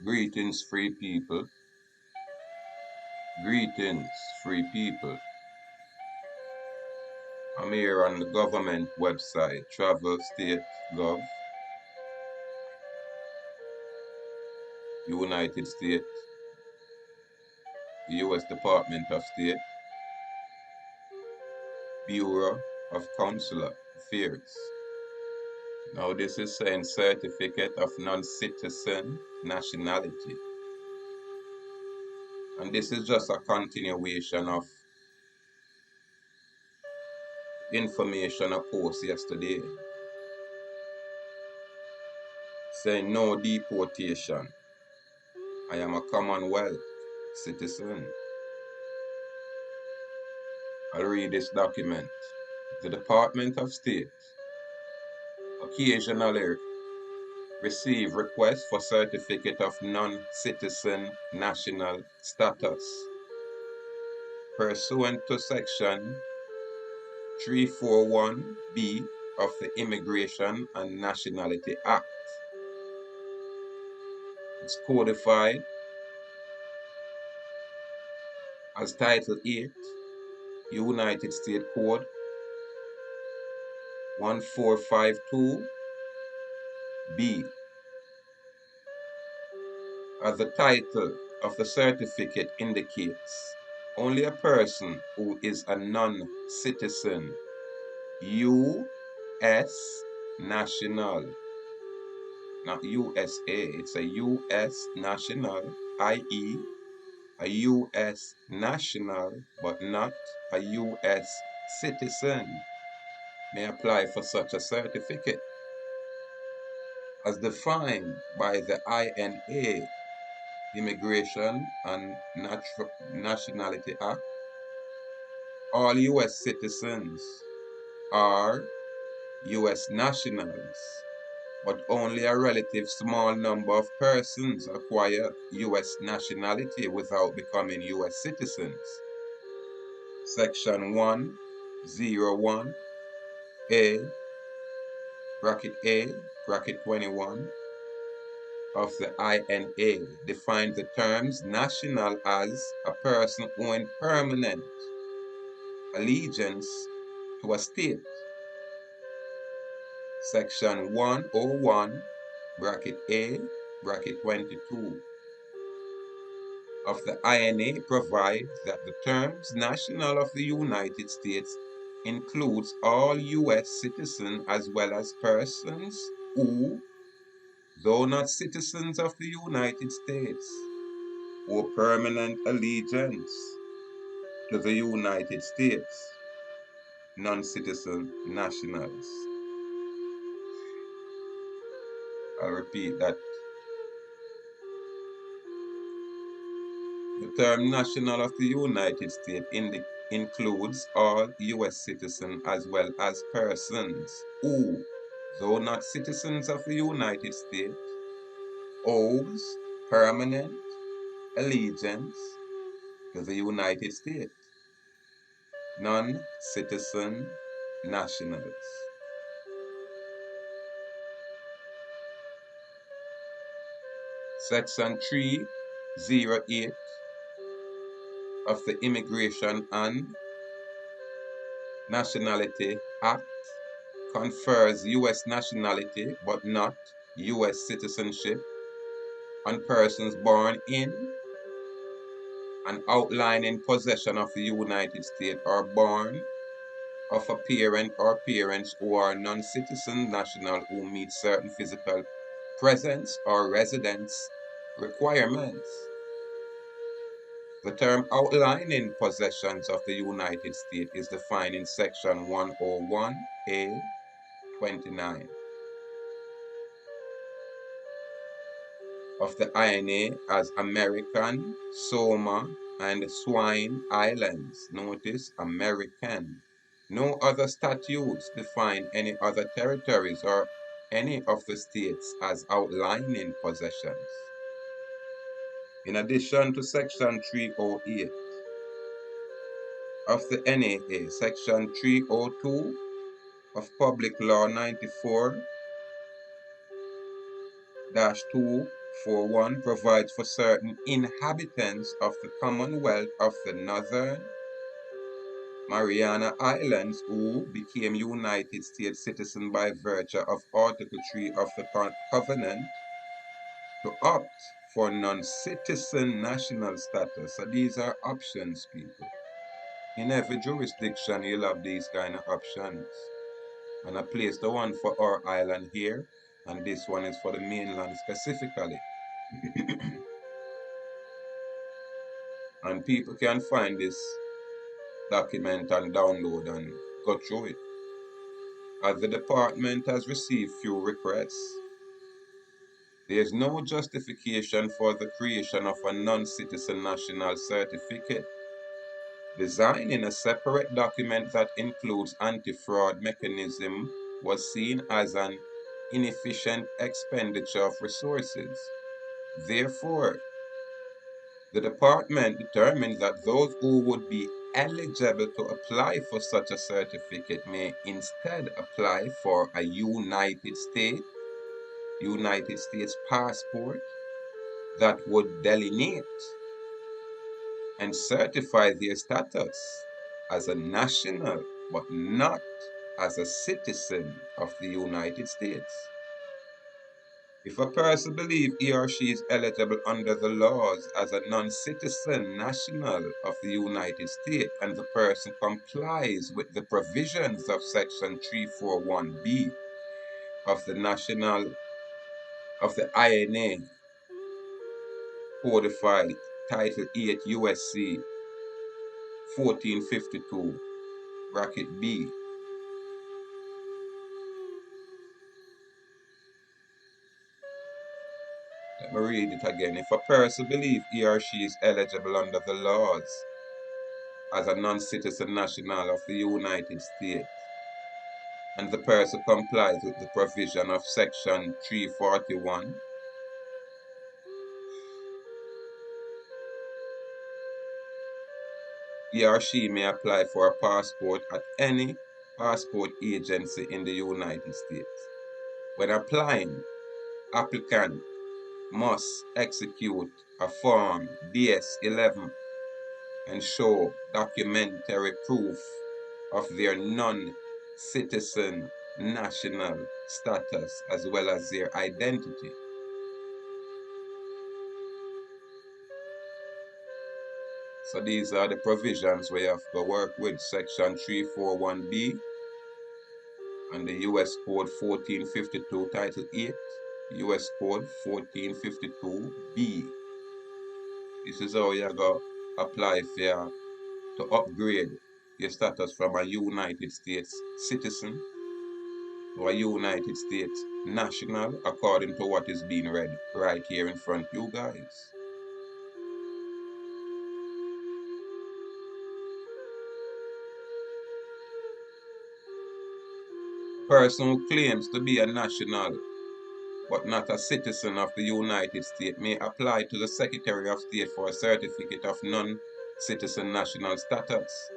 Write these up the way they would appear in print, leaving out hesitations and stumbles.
Greetings, free people. Greetings, free people. I'm here on the government website, Travel State Gov, United States, U.S. Department of State, Bureau of Consular Affairs. Now, this is saying Certificate of Non-Citizen Nationality. And this is just a continuation of information I posted yesterday saying no deportation. I am a Commonwealth citizen. I'll read this document. The Department of State occasionally receive requests for certificate of non-citizen national status pursuant to Section 341B of the Immigration and Nationality Act. It's codified as Title 8, United States Code 1452B. As the title of the certificate indicates, only a person who is a non-citizen U.S. national, not U.S.A., it's a U.S. national, i.e. a U.S. national, but not a U.S. citizen, may apply for such a certificate. As defined by the INA, Immigration and Nationality Act, all U.S. citizens are U.S. nationals, but only a relative small number of persons acquire U.S. nationality without becoming U.S. citizens. Section 101A, bracket 21 of the INA defines the terms national as a person owing permanent allegiance to a state. Section 101, bracket A, bracket 22 of the INA provides that the terms national of the United States includes all U.S. citizens as well as persons who, though not citizens of the United States, owe permanent allegiance to the United States, non-citizen nationals. I'll repeat that. The term national of the United States includes all U.S. citizens as well as persons who, though not citizens of the United States, owes permanent allegiance to the United States, non-citizen nationals. Section 308 of the Immigration and Nationality Act confers U.S. nationality but not U.S. citizenship on persons born in and outlying in possession of the United States or born of a parent or parents who are non-citizen national who meet certain physical presence or residence requirements. The term outlining possessions of the United States is defined in Section 101A 29 of the INA as American, Soma, and Swine Islands. Notice American. No other statutes define any other territories or any of the states as outlining possessions. In addition to Section 308 of the NAA, Section 302 of Public Law 94-2 4.1 provides for certain inhabitants of the Commonwealth of the Northern Mariana Islands who became United States citizens by virtue of Article 3 of the Covenant to opt for non-citizen national status. So these are options, people. In every jurisdiction, you'll have these kind of options. And I placed the one for our island here, and this one is for the mainland specifically. And people can find this document and download and go through it. As the department has received few requests, there is no justification for the creation of a non-citizen national certificate. Designing a separate document that includes anti-fraud mechanism was seen as an inefficient expenditure of resources. Therefore, the department determined that those who would be eligible to apply for such a certificate may instead apply for a United States passport that would delineate and certify their status as a national, but not as a citizen of the United States. If a person believes he or she is eligible under the laws as a non-citizen national of the United States and the person complies with the provisions of Section 341B of the INA codified Title 8 U.S.A. 1452 bracket B. Let me read it again. If a person believes he or she is eligible under the laws as a non-citizen national of the United States, and the person complies with the provision of Section 341, he or she may apply for a passport at any passport agency in the United States. When applying, applicant must execute a Form DS-11 and show documentary proof of their non-citizen national status as well as their identity. So these are the provisions we have to work with. Section 341B and the U.S. Code 1452 Title 8, U.S. Code 1452B. This is how you go apply for to upgrade your status from a United States citizen to a United States national according to what is being read right here in front of you guys. A person who claims to be a national but not a citizen of the United States may apply to the Secretary of State for a certificate of non-citizen national status.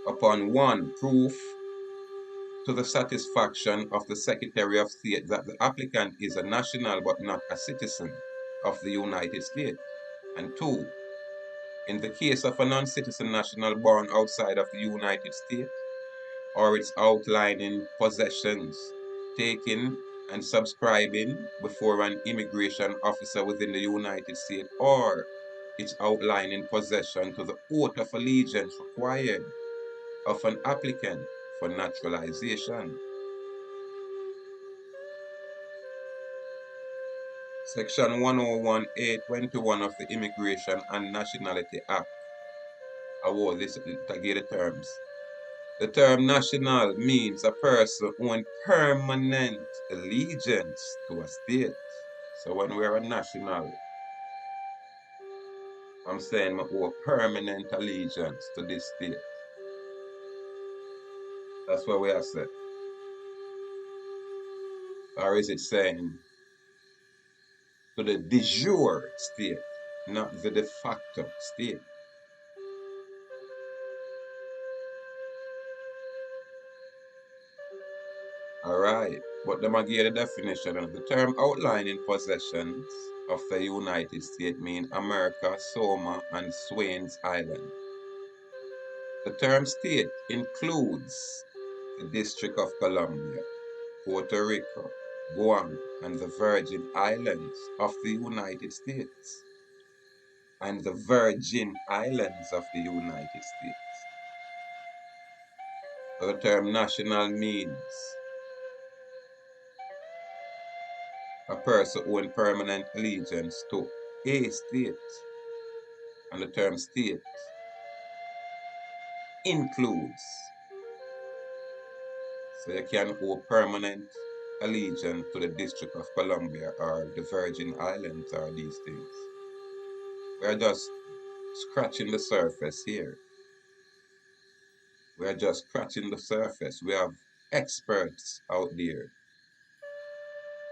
Upon one, proof to the satisfaction of the Secretary of State that the applicant is a national but not a citizen of the United States. And two, in the case of a non-citizen national born outside of the United States, or its outlining possessions taken and subscribing before an immigration officer within the United States, or its outlining possession to the oath of allegiance required of an applicant for naturalization. Section 101A21 of the Immigration and Nationality Act. I will listen to get the terms. The term national means a person owing permanent allegiance to a state. So when we're a national, I'm saying I owe permanent allegiance to this state. That's what we are saying. Or is it saying to the de jure state, not the de facto state? All right. But them give the definition of the term outlining possessions of the United States mean America, Soma, and Swains Island. The term state includes the District of Columbia, Puerto Rico, Guam, and the Virgin Islands of the United States. And the Virgin Islands of the United States. So the term national means a person owing permanent allegiance to a state. And the term state includes. So you can owe permanent allegiance to the District of Columbia or the Virgin Islands or these things. We are just scratching the surface here. We are just scratching the surface. We have experts out there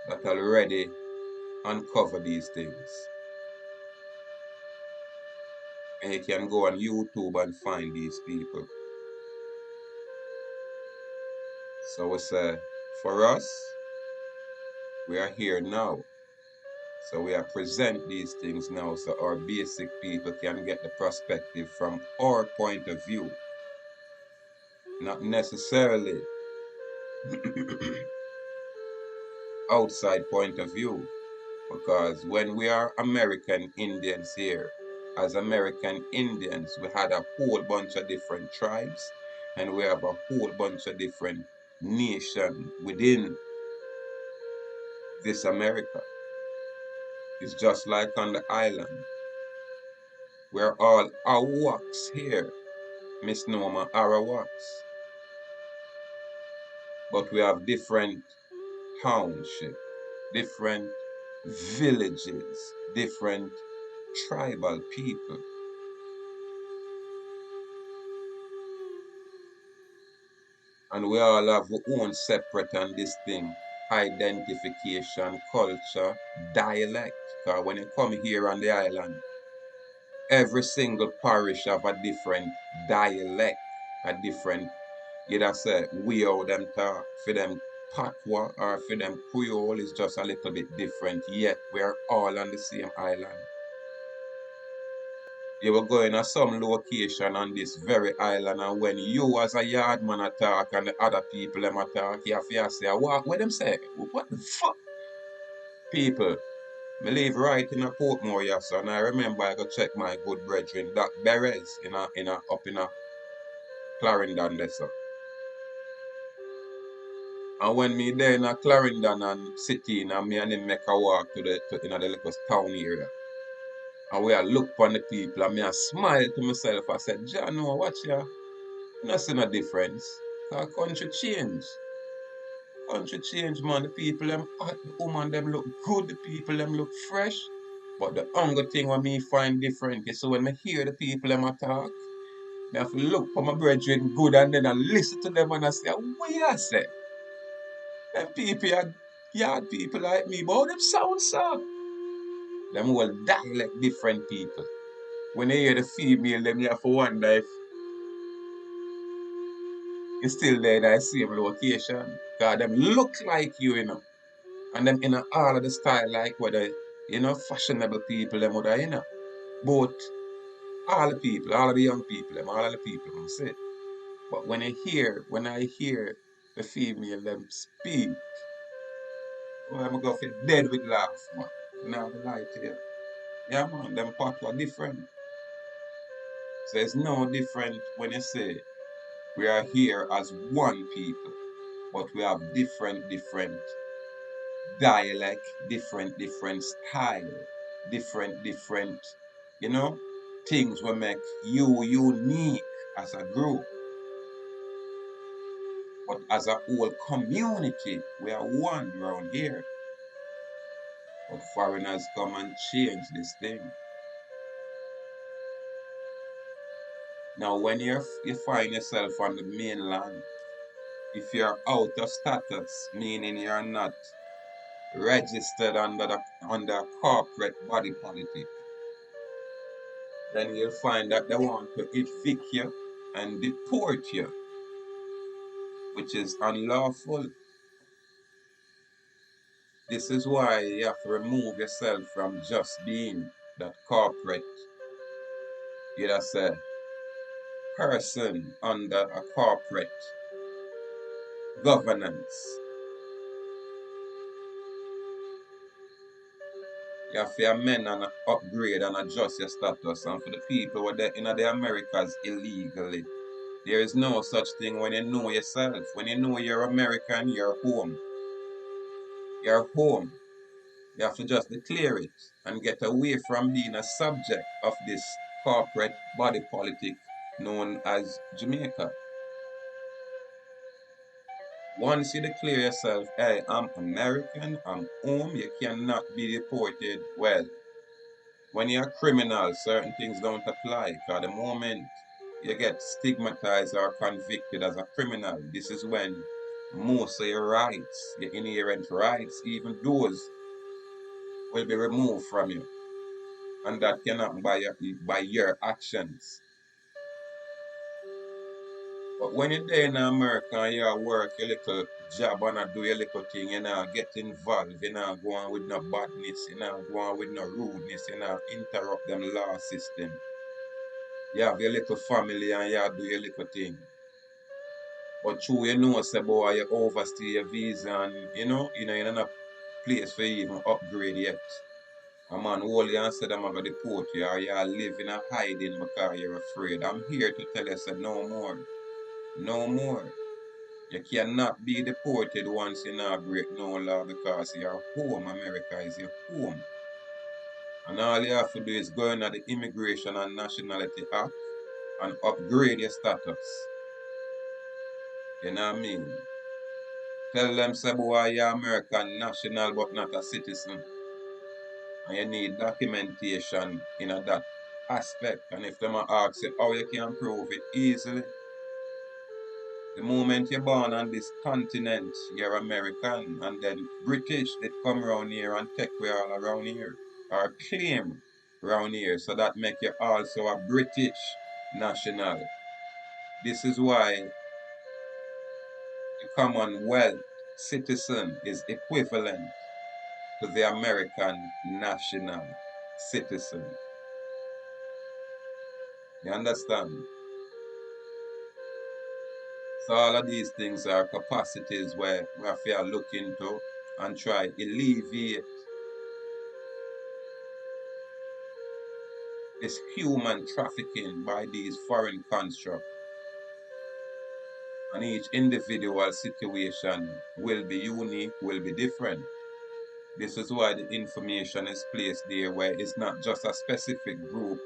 that already uncover these things. And you can go on YouTube and find these people. So we say, for us, we are here now. So we are present these things now so our basic people can get the perspective from our point of view. Not necessarily outside point of view. Because when we are American Indians here, as American Indians, we had a whole bunch of different tribes and we have a whole bunch of different nations within this America. It's just like on the island. We're all Arawaks here, misnomer Arawaks. But we have different townships, different villages, different tribal people. And we all have our own separate and distinct identification, culture, dialect. Because when you come here on the island, every single parish have a different dialect, a different, either say, way how them talk. For them patois or for them Creole is just a little bit different, yet we're all on the same island. You will go in a some location on this very island, and when you as a yard man attack and the other people them attack, you have to say, what them say? What the fuck? People, me live right in a Portmore, yes, and I remember I go check my good brethren, Doc Beres, up in a Clarendon there, so. And when me there in a Clarendon and City, and me and him make a walk to the little town area. And we a look upon the people and me a smile to myself. I said, John, no, watch ya. You not see no difference. Cause country change. Country change, man. The people them hot, the woman them look good, the people them look fresh. But the hunger thing what me find different is so when me hear the people them talk, me have to look for my brethren good and then I listen to them and I say, what you say? Them people are yard people like me, but how them sound so? Them will dialect different people. When you hear the female, them you have to wonder if it's still there in the same location. Cause them look like you know. And them in all of the style like whether, fashionable people, them would both all the people, all of the young people, them, all of the people, I'm say. But when I hear the female them speak, well, I'm gonna feel dead with laugh, man. Now the light here. Yeah, man, them part were different. So it's no different when you say we are here as one people, but we have different dialect, different style, different, you know, things will make you unique as a group. But as a whole community, we are one around here. But foreigners come and change this thing. Now, when you find yourself on the mainland, if you're out of status, meaning you're not registered under corporate body politic, then you'll find that they want to evict you and deport you, which is unlawful. This is why you have to remove yourself from just being that corporate, you know, say, person under a corporate governance. You have to amend and upgrade and adjust your status. And for the people who are in the Americas illegally, there is no such thing when you know yourself. When you know you're American, you're home. You're home. You have to just declare it and get away from being a subject of this corporate body politic known as Jamaica. Once you declare yourself, hey, I'm American, I'm home, you cannot be deported. Well, when you're a criminal, certain things don't apply. Because the moment you get stigmatized or convicted as a criminal, this is when most of your rights, your inherent rights, even those will be removed from you. And that can happen by your actions. But when you're there in America and you work your little job and do your little thing, you know, get involved, you know, go on with no badness, you know, go on with no rudeness, you know, interrupt them law system. You have your little family and you do your little thing. But true, you know, say, boy, you overstay your visa and, you're in a place for you even upgrade yet. A man hold you and said, I'm going to deport you, or you live in a hiding because you're afraid. I'm here to tell you, say, no more. No more. You cannot be deported once you not break no law because your home, America is your home. And all you have to do is go into the Immigration and Nationality Act and upgrade your status. You know what I mean? Tell them, say, boy, you're American national but not a citizen. And you need documentation in that aspect. And if them ask you how you can prove it easily, the moment you're born on this continent, you're American, and then British, they come around here and take we all around here, or claim around here, so that make you also a British national. This is why the Commonwealth citizen is equivalent to the American national citizen. You understand? So all of these things are capacities where we have to look into and try alleviate this human trafficking by these foreign constructs. And each individual situation will be unique, will be different. This is why the information is placed there where it's not just a specific group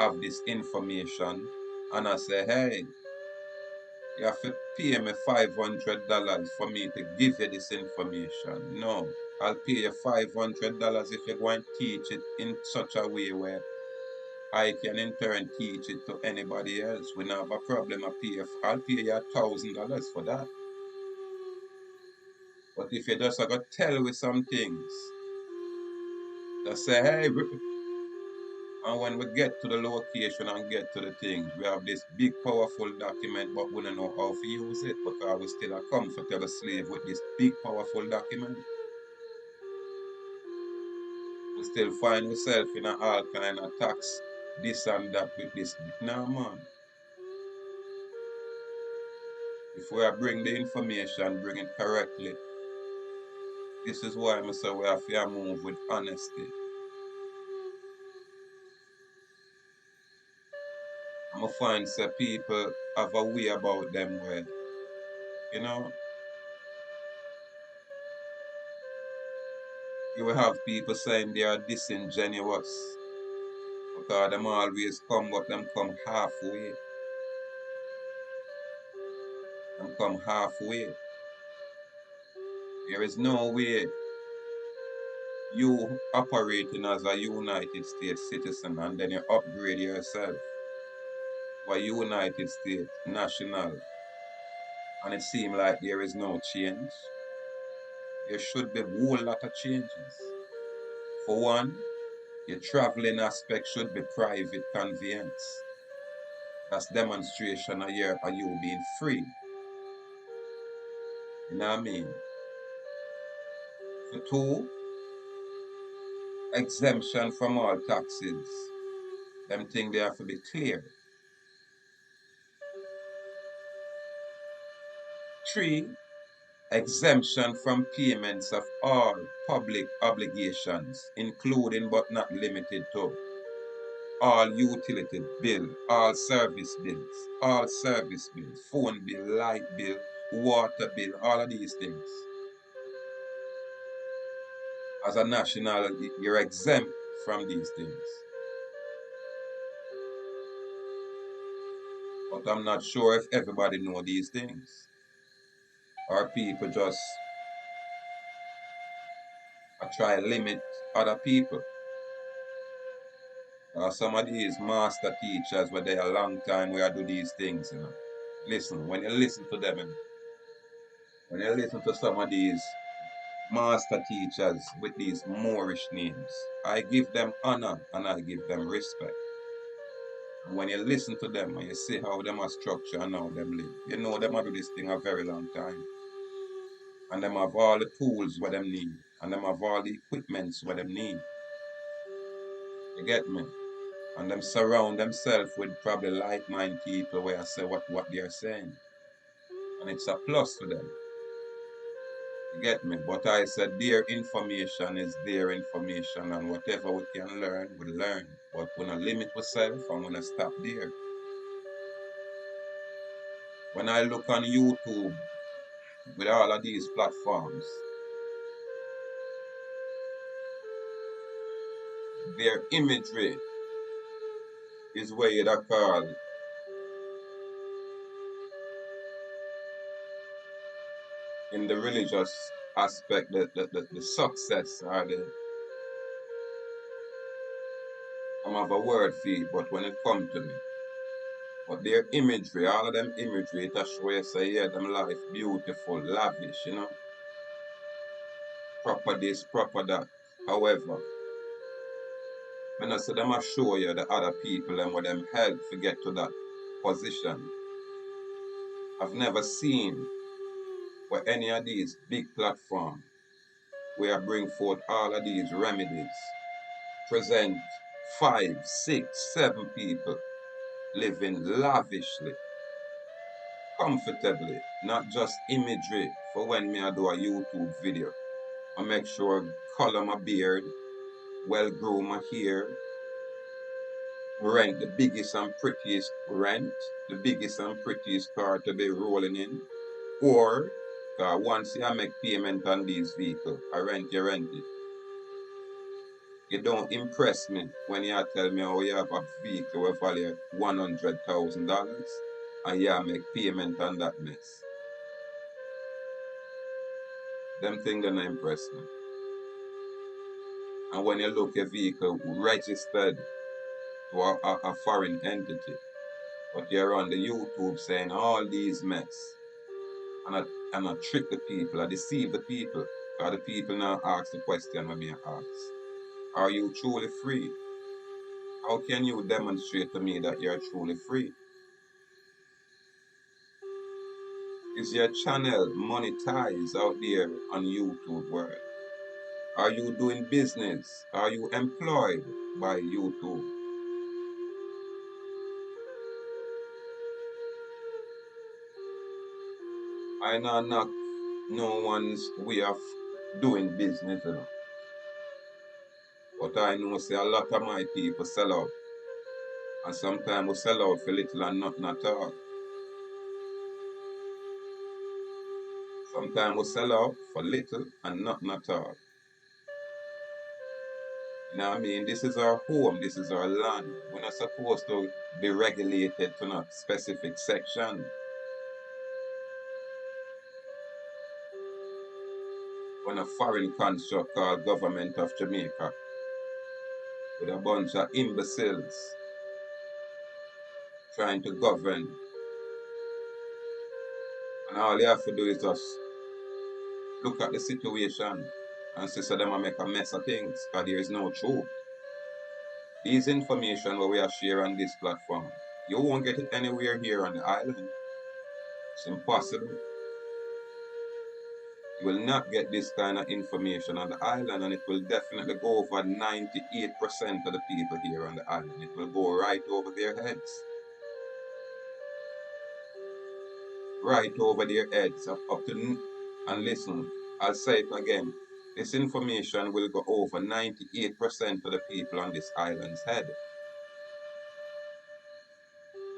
of this information. And I say, hey, you have to pay me $500 for me to give you this information. No, I'll pay you $500 if you're going to teach it in such a way where I can in turn teach it to anybody else. We don't have a problem. I'll pay you $1,000 for that. But if you just go tell me some things, just say, hey, and when we get to the location and get to the things, we have this big powerful document, but we don't know how to use it because we still a comfortable slave with this big powerful document. We still find ourselves in all kind of tax, this and that with this. No, man. If we are bring the information, bring it correctly, this is why I say we have to move with honesty. I'm find say people have a way about them where, you know, you will have people saying they are disingenuous because them always come, but them come halfway. Them come halfway. There is no way you operating as a United States citizen and then you upgrade yourself to a United States national and it seems like there is no change. There should be a whole lot of changes. For one, your traveling aspect should be private conveyance. That's demonstration of you being free. You know what I mean? For two, exemption from all taxes. Them thing they have to be clear. Three, exemption from payments of all public obligations, including but not limited to all utility bill, all service bills, phone bill, light bill, water bill, all of these things. As a national, you're exempt from these things. But I'm not sure if everybody know these things. Or people just try limit other people. Some of these master teachers were there a long time where I do these things, you know. Listen, when you listen to them, when you listen to some of these master teachers with these Moorish names, I give them honor and I give them respect. And when you listen to them and you see how them are structured and how them live, you know them are do this thing a very long time. And them have all the tools what them need. And them have all the equipments what them need. You get me? And them surround themselves with probably like-minded people where I say what they're saying. And it's a plus for them. You get me? But I said their information is their information and whatever we can learn, we learn. But we don't limit ourselves and we don't stop there. When I look on YouTube with all of these platforms, their imagery is what you call in the religious aspect the success or the I don't have a word for it, but when it comes to me. But their imagery, all of them imagery, it show you say, yeah, them life beautiful, lavish, you know. Proper this, proper that. However, when I say them I show you the other people and what them help to get to that position. I've never seen where any of these big platforms where I bring forth all of these remedies, present 5, 6, 7 people living lavishly, comfortably, not just imagery for when me I do a YouTube video. I make sure color my beard, well grow my hair, rent the biggest and prettiest rent, the biggest and prettiest car to be rolling in. Or once I make payment on these vehicles, I rent you rent it. You don't impress me when you tell me how you have a vehicle with value $100,000 and you make payment on that mess. Them things don't impress me. And when you look at a vehicle registered to a foreign entity, but you're on the YouTube saying all these mess, and I trick the people, I deceive the people, because the people now ask the question when being asked. Are you truly free? How can you demonstrate to me that you're truly free? Is your channel monetized out there on YouTube world? Are you doing business? Are you employed by YouTube? I know not no one's way of doing business, you know. But I know say a lot of my people sell out. And sometimes we sell out for little and nothing at all. Sometimes we sell out for little and nothing at all. You know what I mean? This is our home, this is our land. We're not supposed to be regulated to a specific section. When a foreign construct called Government of Jamaica with a bunch of imbeciles trying to govern. And all you have to do is just look at the situation and see so them a make a mess of things, because there is no truth. These information what we are sharing on this platform, you won't get it anywhere here on the island. It's impossible. You will not get this kind of information on the island, and it will definitely go over 98% of the people here on the island. It will go right over their heads. Right over their heads. And listen, I'll say it again. This information will go over 98% of the people on this island's head.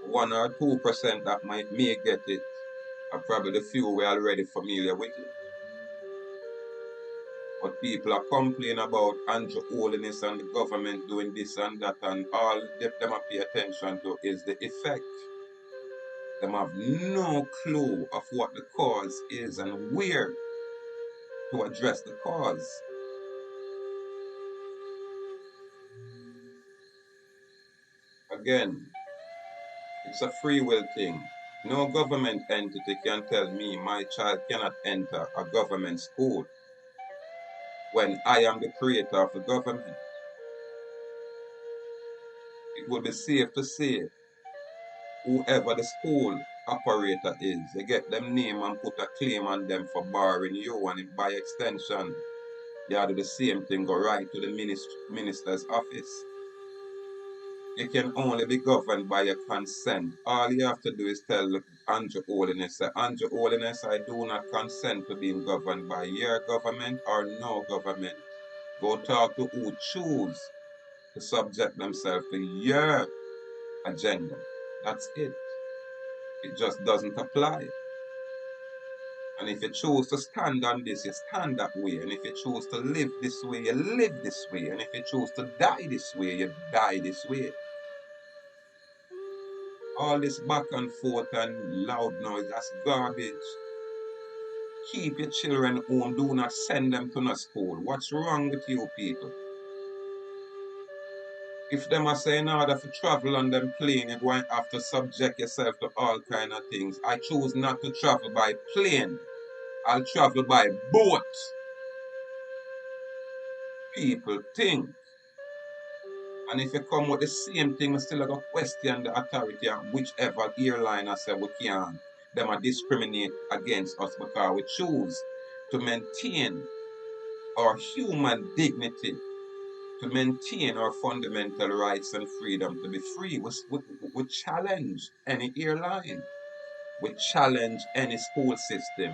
1 or 2% that may get it are probably the few we're already familiar with it. But people are complaining about Andrew Holiness and the government doing this and that, and all them are pay attention to is the effect. Them have no clue of what the cause is and where to address the cause. Again, it's a free will thing. No government entity can tell me my child cannot enter a government school when I am the creator of the government. It would be safe to say whoever the school operator is, you get them name and put a claim on them for borrowing you, and by extension, you do the same thing, go right to the minister's office. You can only be governed by your consent. All you have to do is tell Andrew Holiness, Andrew Holiness, I do not consent to being governed by your government or no government. Go talk to who choose to subject themselves to your agenda. That's it. It just doesn't apply. And if you choose to stand on this, you stand that way. And if you choose to live this way, you live this way. And if you choose to die this way, you die this way. All this back and forth and loud noise, that's garbage. Keep your children home. Do not send them to no school. What's wrong with you people? If them are saying in order to travel on them plane, you're going to have to subject yourself to all kind of things. I choose not to travel by plane. I'll travel by boat. People think. And if you come with the same thing, we still got to question the authority of whichever airline I say we can't. Them are discriminate against us because we choose to maintain our human dignity, to maintain our fundamental rights and freedom to be free. We challenge any airline. We challenge any school system.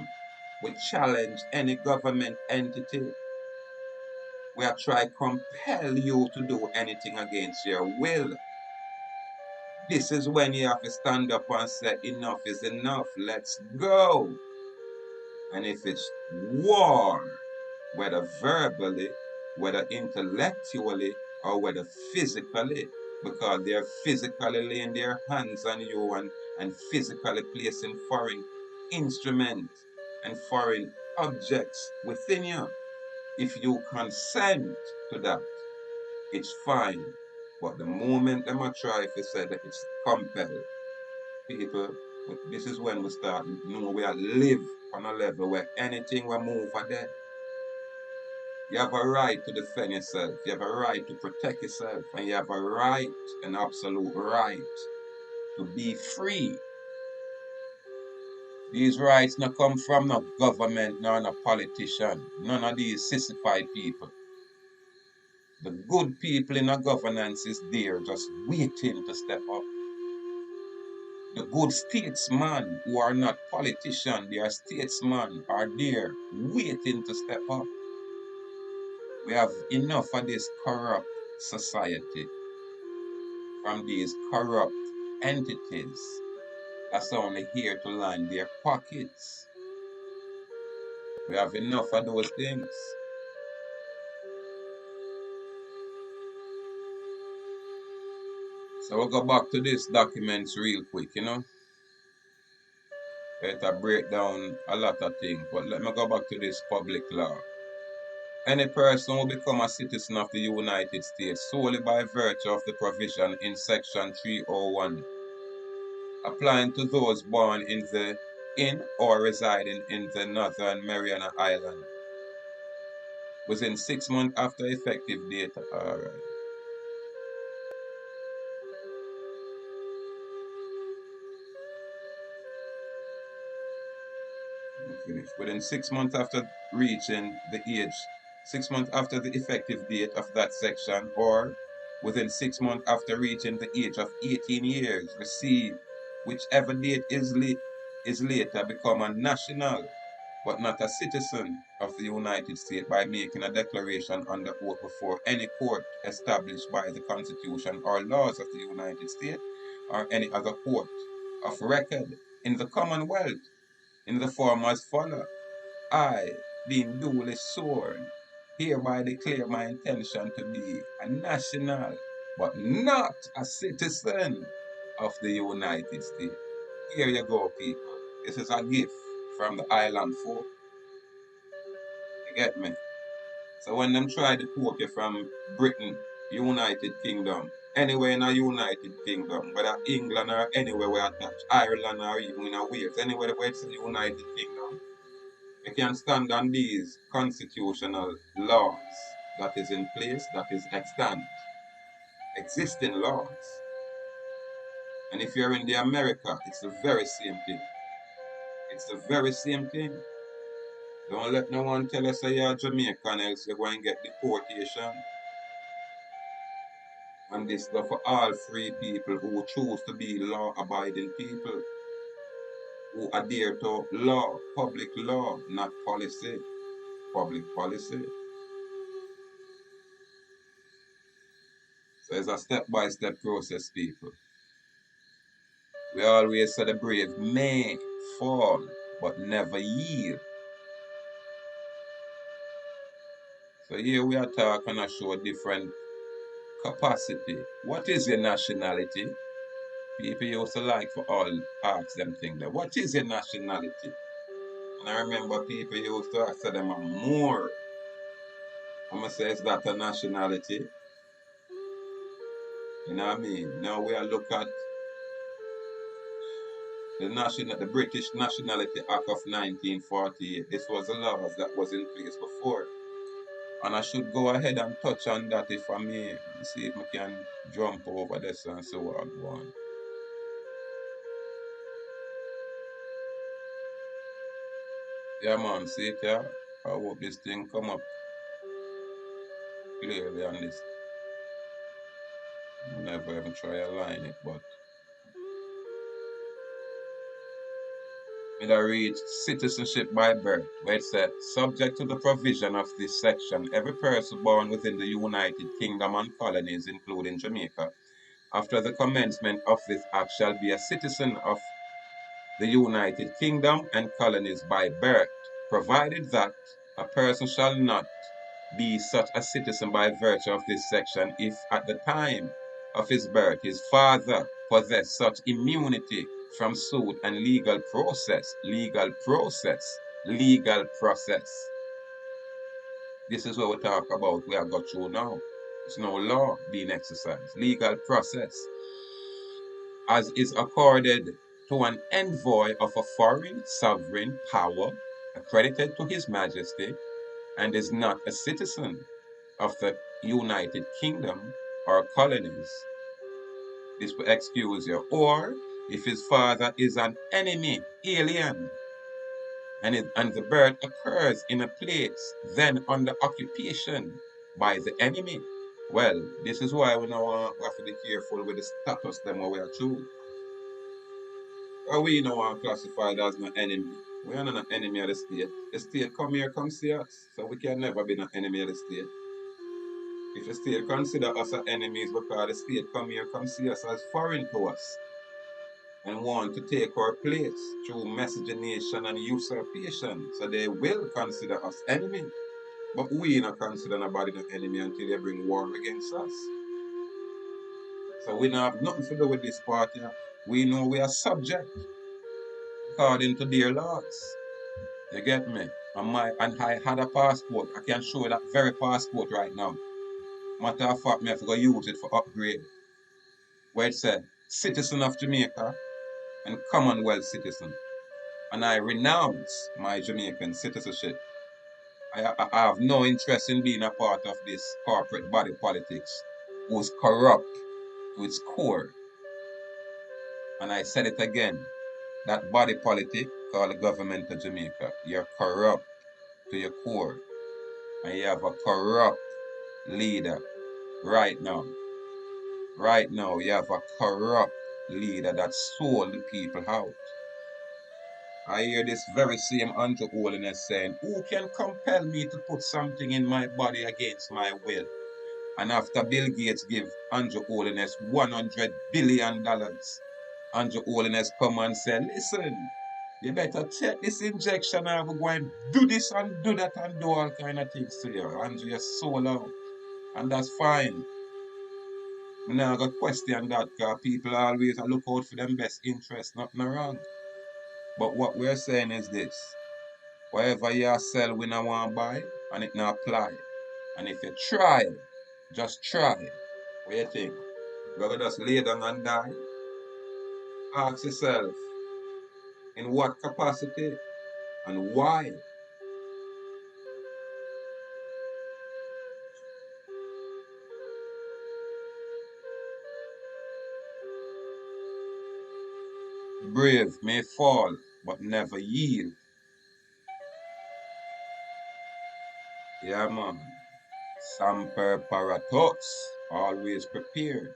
We challenge any government entity. We are trying to compel you to do anything against your will. This is when you have to stand up and say, enough is enough, let's go. And if it's war, whether verbally, whether intellectually, or whether physically, because they're physically laying their hands on you and physically placing foreign instruments and foreign objects within you. If you consent to that, it's fine. But the moment them a try to say that it's compelled, people, this is when we start know we are live on a level where anything we move are dead. You have a right to defend yourself. You have a right to protect yourself. And you have a right, an absolute right, to be free. These rights not come from no government nor no politician. None of these sissified people. The good people in our governance is there just waiting to step up. The good statesmen who are not politicians, they are statesmen, are there waiting to step up. We have enough of this corrupt society from these corrupt entities that's only here to line their pockets. We have enough of those things. So we'll go back to this documents real quick. It'll break down a lot of things, but let me go back to this public law. Any person will become a citizen of the United States solely by virtue of the provision in Section 301, applying to those born in or residing in the Northern Mariana Island within 6 months after effective date. All right. finish. Within 6 months after reaching the age, 6 months after the effective date of that section, or within 6 months after reaching the age of 18 years, receive whichever date is later become a national but not a citizen of the United States by making a declaration under oath before any court established by the Constitution or laws of the United States or any other court of record in the Commonwealth in the form as follows. I, being duly sworn, hereby declare my intention to be a national, but not a citizen of the United States. Here you go, people. This is a gift from the island folk. You get me? So when them try to deport you from Britain, United Kingdom, anywhere in a United Kingdom, whether England or anywhere we attach, Ireland or even in Wales, anywhere where it's a United Kingdom, we can stand on these constitutional laws that is in place, that is extant, existing laws. And if you're in the America, it's the very same thing. It's the very same thing. Don't let no one tell us that you're Jamaican, else you're going to get deportation. And this is for all free people who choose to be law-abiding people, who adhere to law, public law, not policy, public policy. So it's a step-by-step process, people. We always say the brave may fall, but never yield. So here we are talking and show different capacity. What is your nationality? People used to like for all ask them things that. What is your nationality? And I remember people used to ask them more. I'm gonna say, is that a nationality? You know what I mean? Now we are look at the British Nationality Act of 1948. This was the laws that was in place before. And I should go ahead and touch on that if I may. And see if I can jump over this and see what I want. Yeah man, see it here? I hope this thing come up clearly on this. Never even try to line it, but I read citizenship by birth, where it said, subject to the provision of this section, every person born within the United Kingdom and colonies, including Jamaica, after the commencement of this act shall be a citizen of the United Kingdom and colonies by birth, provided that a person shall not be such a citizen by virtue of this section if at the time of his birth his father possessed such immunity from suit and legal process. This is what we talk about. We have got through now. There's no law being exercised. Legal process, as is accorded to an envoy of a foreign sovereign power accredited to His Majesty and is not a citizen of the United Kingdom or colonies. This will excuse you. Or if his father is an enemy, alien, and the birth occurs in a place then under occupation by the enemy. Well, this is why we now have to be careful with the status them where we are true. Or we know are classified as an enemy. We are not an enemy of the state. The state come here, come see us. So we can never be an enemy of the state. If the state consider us as enemies because the state come here, come see us as foreign to us and want to take our place through miscegenation and usurpation. So they will consider us enemy. But we not consider nobody an enemy until they bring war against us. So we don't have nothing to do with this party. We know we are subject according to their laws. You get me? And I had a passport. I can show you that very passport right now. Matter of fact, I have to go use it for upgrade. Where it said, citizen of Jamaica and Commonwealth citizen. And I renounce my Jamaican citizenship. I have no interest in being a part of this corporate body politics who's corrupt to its core. And I said it again, that body politic called the government of Jamaica. You're corrupt to your core. And you have a corrupt leader right now. Right now, you have a corrupt leader that sold the people out. I hear this very same Andrew Holiness saying, who can compel me to put something in my body against my will? And after Bill Gates give Andrew Holiness $100 billion, Andrew Holiness come and say, listen, you better take this injection and go and do this and do that and do all kind of things to you. Andrew, you're so loud. And that's fine. I'm not going to question that because people always look out for them best interest, nothing wrong. But what we're saying is this. Whatever you sell, we not want to buy, and it not apply. And if you try, just try. What do you think? You're going to just lay down and die? Ask yourself, in what capacity and why? Brave may fall, but never yield. Yeah, man. Semper paradox, always prepared.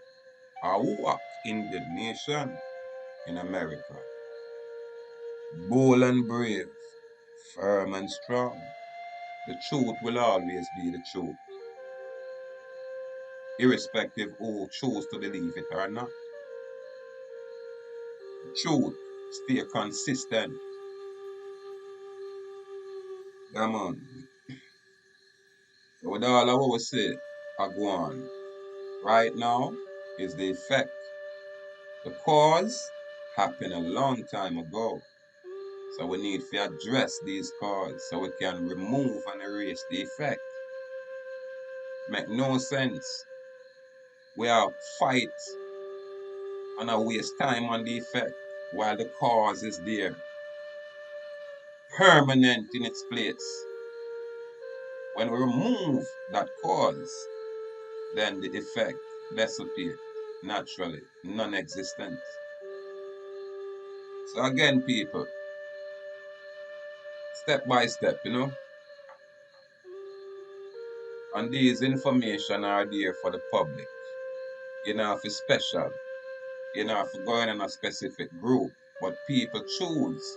A walk in the nation in America. Bold and brave, firm and strong. The truth will always be the truth, irrespective who choose to believe it or not. The truth, stay consistent. Come on. So with all of what we say, I go on. Right now is the effect. The cause happened a long time ago. So we need to address these causes so we can remove and erase the effect. Make no sense. We are fight and I waste time on the effect while the cause is there, permanent in its place. When we remove that cause, then the effect disappears naturally, non-existent. So again, people, step by step, and these information are there for the public. You know, if it's special, you know, if go in a specific group, but people choose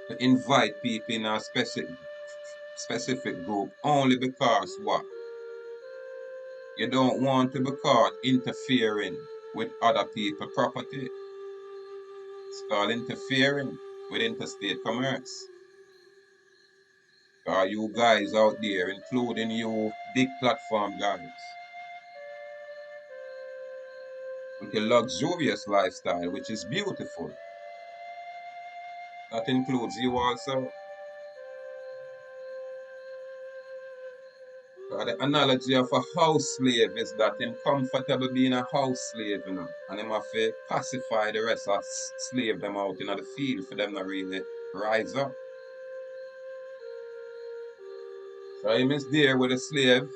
to invite people in a specific group only because what? You don't want to be caught interfering with other people's property. It's called interfering with interstate commerce. Are you guys out there, including you big platform guys, with a luxurious lifestyle, which is beautiful. That includes you also. The analogy of a house slave is that him comfortable being a house slave, and him have to pacify the rest of slave them out in the field for them to really rise up. So him is there with the slave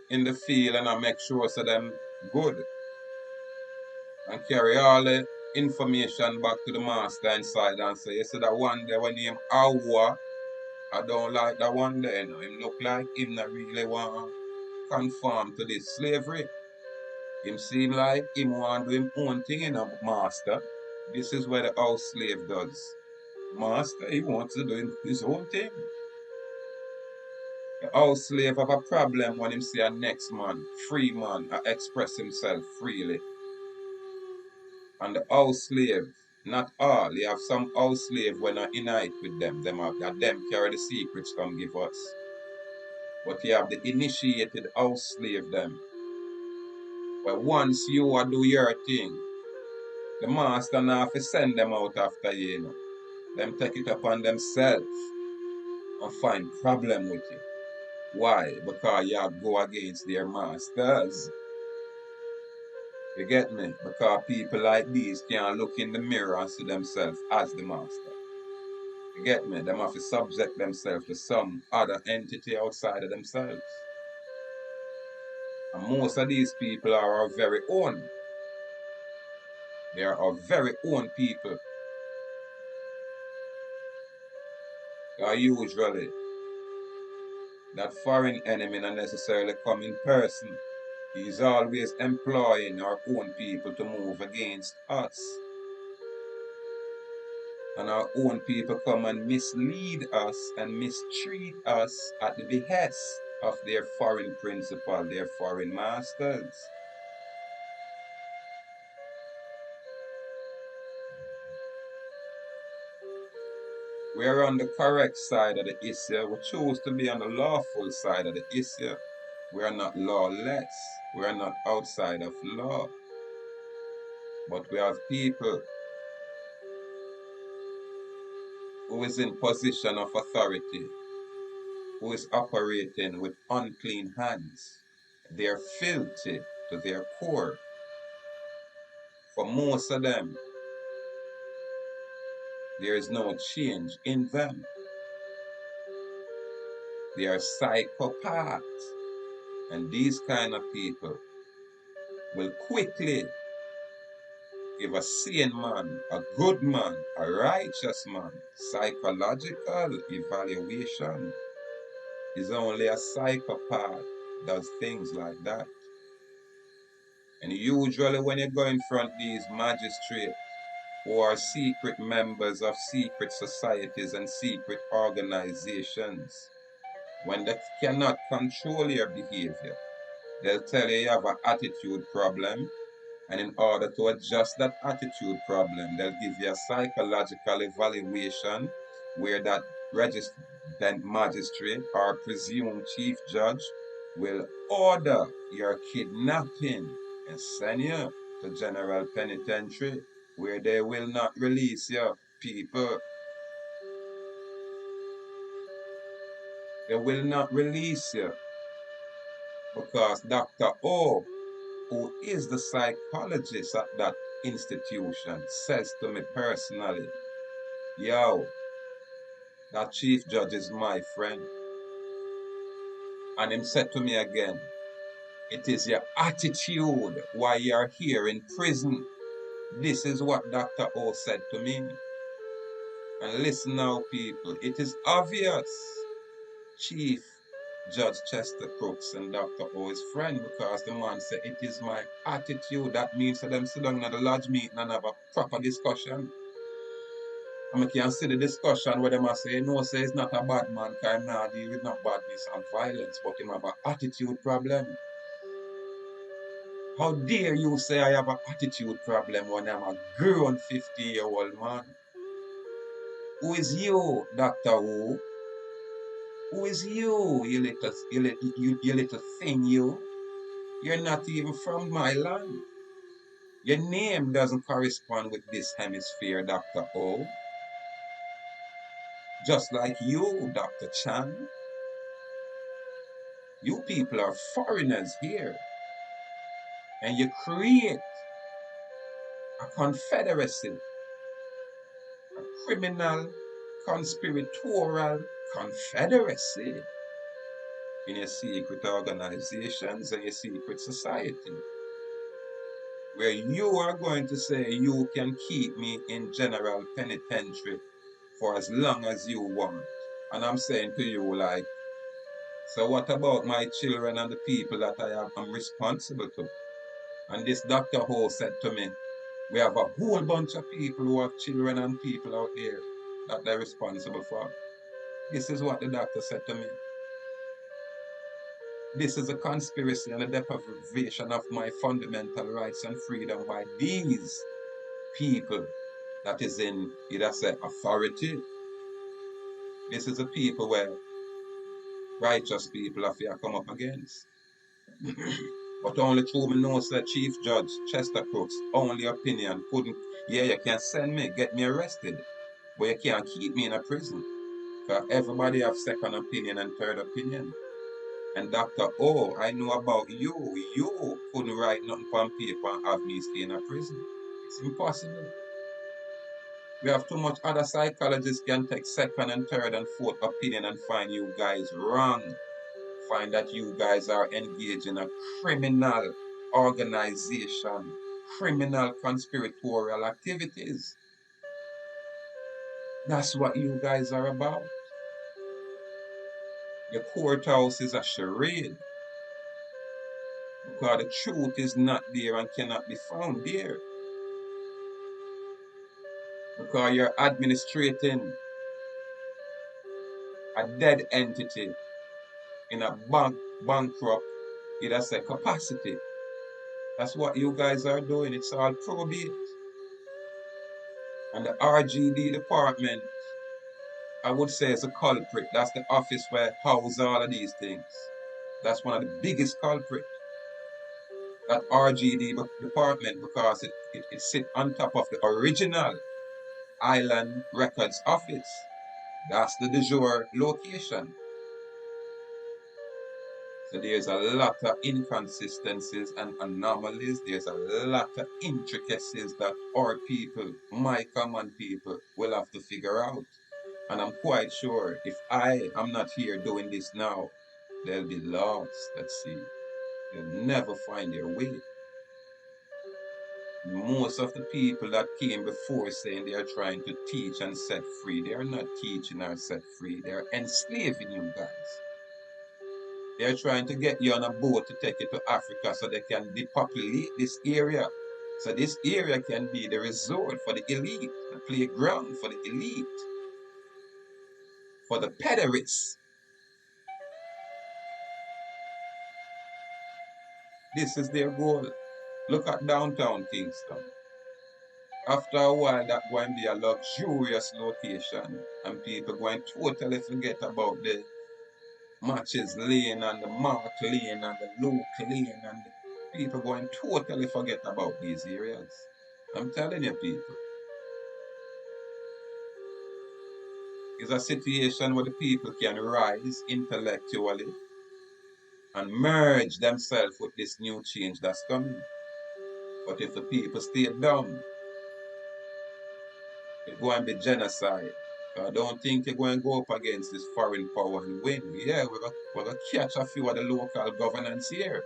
in the field and I make sure so them good and carry all the information back to the master inside and say, you see that one day when him Awa, I don't like that one day, Him look like him not really want to conform to this slavery. Him seem like him want to do him own thing, master. This is what the house slave does. Master, he wants to do his own thing. The house slave have a problem when him see a next man, free man, express himself freely. And the house slave, not all, you have some house slave when I unite with them. Them carry the secrets come give us. But you have the initiated house slave them. But once you do your thing, the master now have to send them out after you. Them take it upon themselves and find problem with you. Why? Because you go against their masters. You get me? Because people like these can't look in the mirror and see themselves as the master. You get me? Them have to subject themselves to some other entity outside of themselves. And most of these people are our very own. They are our very own people. Usually that foreign enemy not necessarily come in person. He's always employing our own people to move against us. And our own people come and mislead us and mistreat us at the behest of their foreign principal, their foreign masters. We are on the correct side of the issue. We choose to be on the lawful side of the issue. We are not lawless. We are not outside of law. But we have people who is in position of authority, who is operating with unclean hands. They are filthy to their core. For most of them, there is no change in them. They are psychopaths. And these kind of people will quickly give a sane man, a good man, a righteous man, psychological evaluation. Is only a psychopath does things like that. And usually when you go in front of these magistrates who are secret members of secret societies and secret organizations, when they cannot control your behavior, they'll tell you you have an attitude problem. And in order to adjust that attitude problem, they'll give you a psychological evaluation where that registered magistrate or presumed chief judge will order your kidnapping and send you to general penitentiary where they will not release your people. They will not release you because Dr. O, who is the psychologist at that institution, says to me personally, yo, that chief judge is my friend. And him said to me again, it is your attitude why you are here in prison. This is what Dr. O said to me. And listen now, people, it is obvious Chief Judge Chester Crooks and Dr. O is friend because the man said it is my attitude. That means for them sit down at the lodge meeting and have a proper discussion. And we can see the discussion where them a say, no, say it's not a bad man, because him not deal with no badness and violence, but him have an attitude problem. How dare you say I have an attitude problem when I'm a grown 50-year-old man? Who is you, Dr. Who? Who is you, you little thing, you? You're not even from my land. Your name doesn't correspond with this hemisphere, Dr. O. Just like you, Dr. Chan. You people are foreigners here. And you create a confederacy, a criminal, conspiratorial confederacy in your secret organizations and your secret society, where you are going to say you can keep me in general penitentiary for as long as you want. And I'm saying to you, like, so what about my children and the people that I'm responsible to? And this Dr. Ho said to me, we have a whole bunch of people who have children and people out there that they're responsible for. This is what the doctor said to me. This is a conspiracy and a deprivation of my fundamental rights and freedom by these people that is in, either say, authority. This is a people where righteous people have to come up against. But only through me knows that Chief Judge Chester Crooks, only opinion couldn't, yeah, you can send me, get me arrested, but you can't keep me in a prison. Because everybody have second opinion and third opinion. And Dr. O, I know about you. You couldn't write nothing on paper and have me stay in a prison. It's impossible. We have too much other psychologists can take second and third and fourth opinion and find you guys wrong. Find that you guys are engaged in a criminal organization, criminal conspiratorial activities. That's what you guys are about. Your courthouse is a charade because the truth is not there and cannot be found there. Because you're administrating a dead entity in a bankrupt, it'll say capacity. That's what you guys are doing. It's all probate. And the RGD department, I would say, is a culprit. That's the office where house all of these things. That's one of the biggest culprits. That RGD department, because it sits on top of the original Island Records Office. That's the de jure location. So there's a lot of inconsistencies and anomalies. There's a lot of intricacies that our people, my common people, will have to figure out. And I'm quite sure if I am not here doing this now, they'll be lost at sea. They'll never find their way. Most of the people that came before saying they are trying to teach and set free, they are not teaching or set free. They're enslaving you guys. They're trying to get you on a boat to take you to Africa so they can depopulate this area. So this area can be the resort for the elite, the playground for the elite, for the pederasts. This is their goal. Look at downtown Kingston. After a while, that going to be a luxurious location, and people going to totally forget about the Matches Lane and the Mark Lane and the Luke Lane, and the people going to totally forget about these areas. I'm telling you, people, it's a situation where the people can rise intellectually and merge themselves with this new change that's coming. But if the people stay dumb, it's going to be genocide. I don't think you're going to go up against this foreign power and win. Yeah, we're going to catch a few of the local governance here.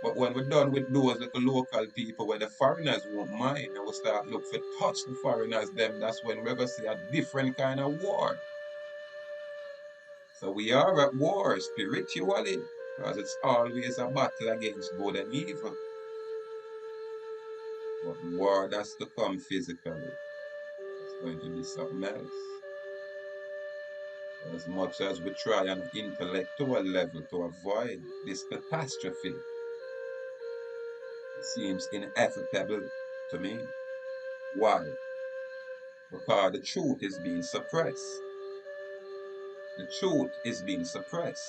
But when we're done with those little local people where the foreigners won't mind and we start look for touch the foreigners, them, that's when we're going to see a different kind of war. So we are at war spiritually because it's always a battle against good and evil. But the war that's to come physically, it's going to be something else. As much as we try on an intellectual level to avoid this catastrophe, it seems inevitable to me. Why? Because the truth is being suppressed. The truth is being suppressed.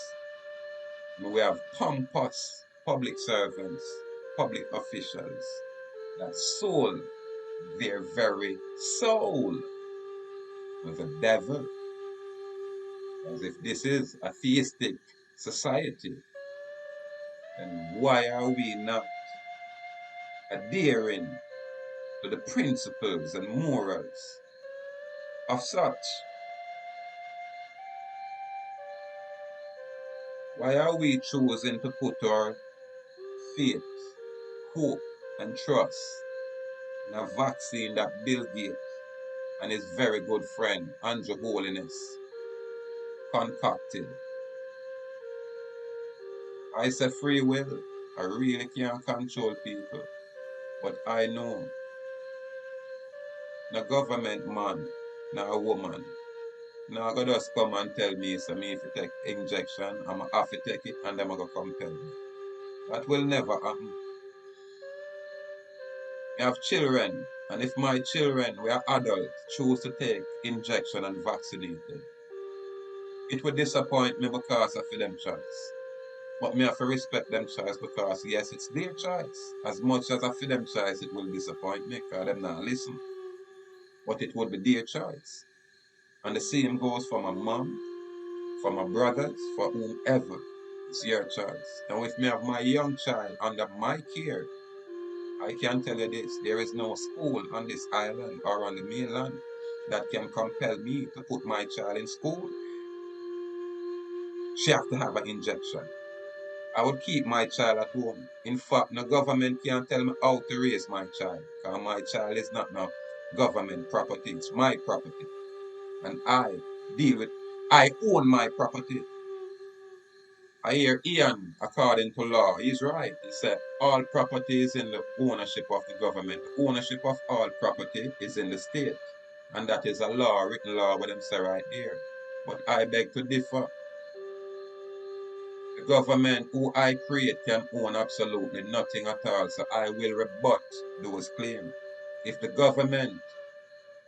And we have pompous public servants, public officials that sold their very soul to the devil, as if this is a theistic society. And why are we not adhering to the principles and morals of such? Why are we choosing to put our faith, hope, and trust in a vaccine that Bill Gates and his very good friend Andrew Holiness concocted? I say free will. I really can't control people. But I know no government man, no a woman, no go just come and tell me, so me if you take injection, I'm going to have to take it and them going to compel me. That will never happen. I have children, and if my children, we are adults, choose to take injection and vaccinated, it would disappoint me because of them choice. But me have to respect them choice because yes, it's their choice. As much as I feel them choice, it will disappoint me because them not listen. But it would be their choice. And the same goes for my mom, for my brothers, for whomever. It's your choice. And with me have my young child under my care, I can tell you this, there is no school on this island or on the mainland that can compel me to put my child in school. She have to have an injection. I would keep my child at home. In fact, no government can't tell me how to raise my child. Because my child is not no government property. It's my property. And I own my property. I hear Ian, according to law, he's right. He said all property is in the ownership of the government. The ownership of all property is in the state. And that is a law, written law, what them say right there. But I beg to differ. The government who I create can own absolutely nothing at all. So I will rebut those claims. If the government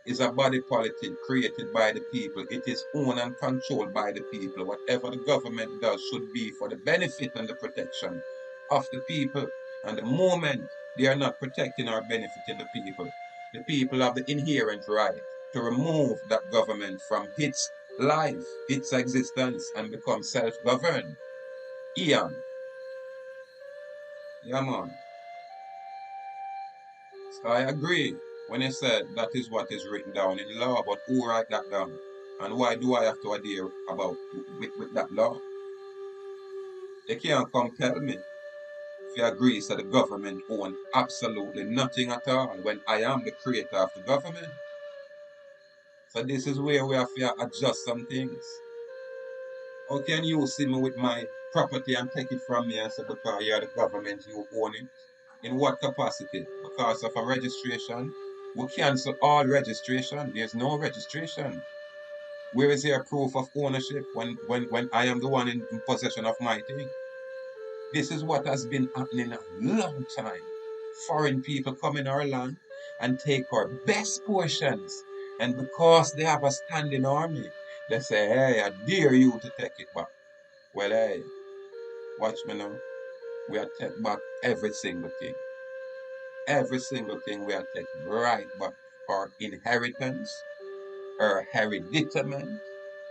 is a body politic created by the people. It is owned and controlled by the people. Whatever the government does should be for the benefit and the protection of the people. And the moment they are not protecting or benefiting the people have the inherent right to remove that government from its life, its existence, and become self-governed. Ian, yeah man. So I agree when he said that is what is written down in law, but who write that down? And why do I have to adhere about with that law? They can't come tell me if you agree that the government own absolutely nothing at all when I am the creator of the government. So this is where we have to adjust some things. How can you see me with my property and take it from me and say because you're the government, you own it? In what capacity? Because of a registration? We cancel all registration. There's no registration. Where is your proof of ownership when I am the one in possession of my thing? This is what has been happening a long time. Foreign people come in our land and take our best portions. And because they have a standing army, they say, hey, I dare you to take it back. Well, hey, watch me now. We are take back every single thing. Every single thing we are taking right back. Our inheritance, our hereditament,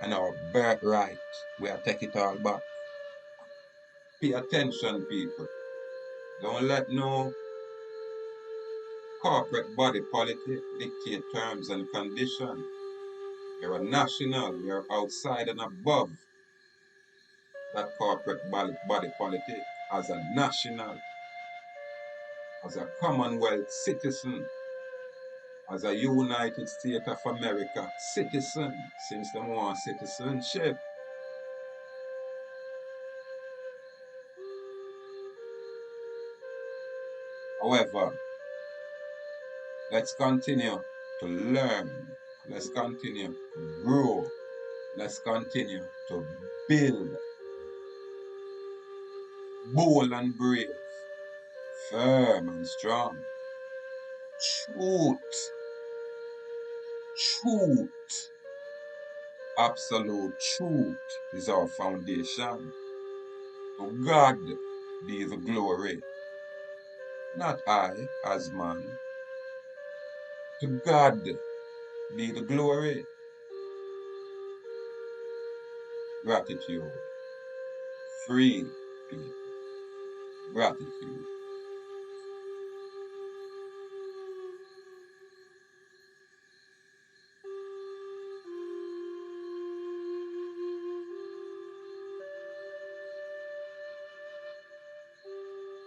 and our birthright. We are taking it all back. Pay attention, people. Don't let no corporate body politic dictate terms and conditions. You're a national, you're outside and above that corporate body politic as a national, as a Commonwealth citizen, as a United States of America citizen, since they want citizenship. However, let's continue to learn. Let's continue to grow. Let's continue to build bold and brave, firm and strong. Truth, truth, absolute truth is our foundation. To God be the glory, not I as man. To God be the glory. Gratitude, free people, gratitude.